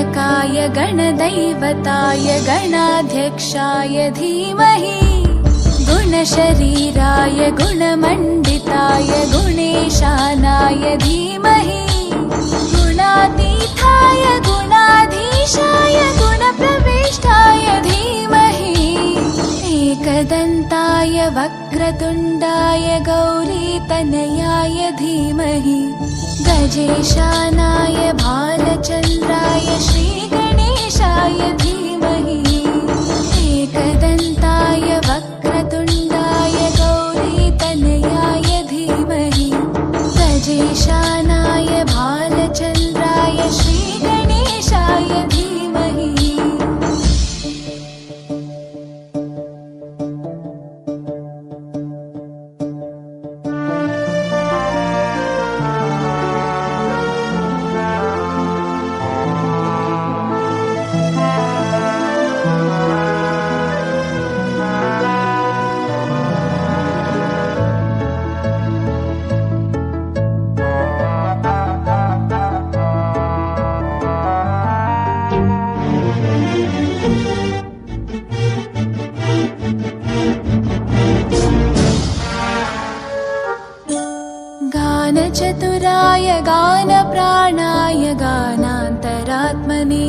गणनायकाय गणदैवताय गणाध्यक्षाय धीमहि गुणशरीराय गुणमण्डिताय गुणेशानाय धीमहि गुणातीताय गुणाधीशाय गुणप्रविष्टाय धीमहि एकदन्ताय वक्रतुण्डाय गौरीतनयाय धीमहि गजेशानाय भालचन्द्राय श्रीगणेशाय धीमहि एकदन्ताय वक्रतुण्डाय गौरीतनयाय धीमहि गजेशानाय भालचन्द्राय श्रीगणेशाय धीमहि गानचतुराय गानप्राणाय गानान्तरात्मने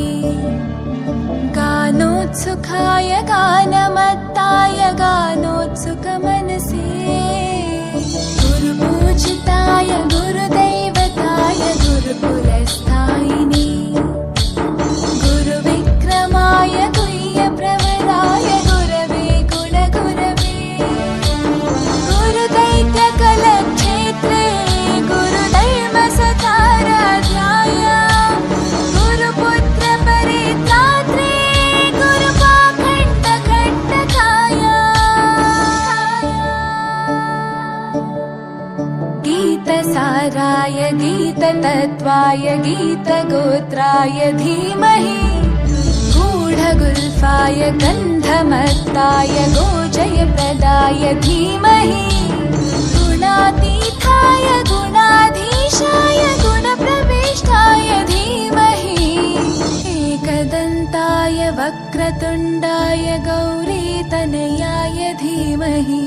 गानोत्सुकाय गानमत्ताय गानोत्सुकमनसे गुरुपूजिताय गुरुदैवताय गुरुकुलस्थायिने गुरुविक्रमाय गुह्यप्रवराय गुरवे गुणगुरवे गुरुदैत्यकलक्षेत्रे गुरुधर्मसताराध्याय गुरुपुत्रपरित्रात्रे गुरुपाखण्डखण्डकाय गीतसाराय गीततत्त्वाय गीतगोत्राय धीमहि गूढगुल्फाय गन्धमत्ताय गोजयप्रदाय धीमहि गुणातीताय गुणाधीशाय गुणप्रविष्टाय धीमहि एकदन्ताय वक्रतुण्डाय गौरीतनयाय धीमहि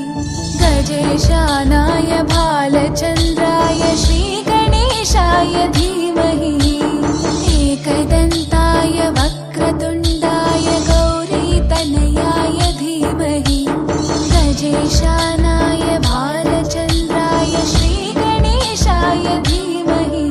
गजेशानाय भालचन्द्राय श्रीगणेशाय धीमहि एकदन्ताय वक्रतुण्डाय गौरीतनयाय धीमहि गजेशानाय भालचन्द्राय श्रीगणेशाय धीमहि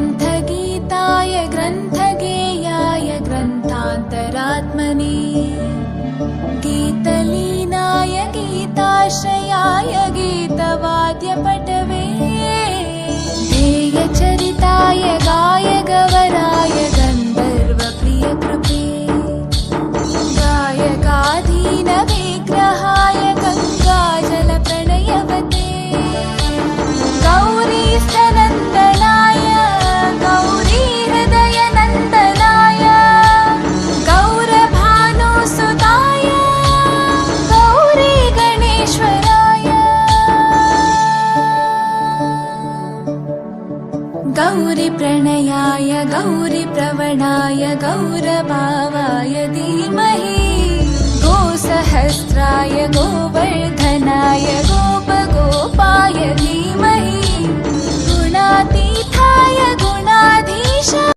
ग्रन्थगीताय ग्रन्थगेयाय ग्रन्थान्तरात्मने गीतलीनाय गीताश्रयाय गीतवाद्यपटवे ध्येयचरिताय गायगवराय गन्धर्वप्रियकृपे गायकाधीनविग्रहाय गङ्गाजलप्रणयवते गौरीस्तनन्दनाय गौरीहृदयनन्दनाय गौरभानुसुताय गौरीगणेश्वराय गौरीप्रणयाय गौरीप्रवणाय गौरभावाय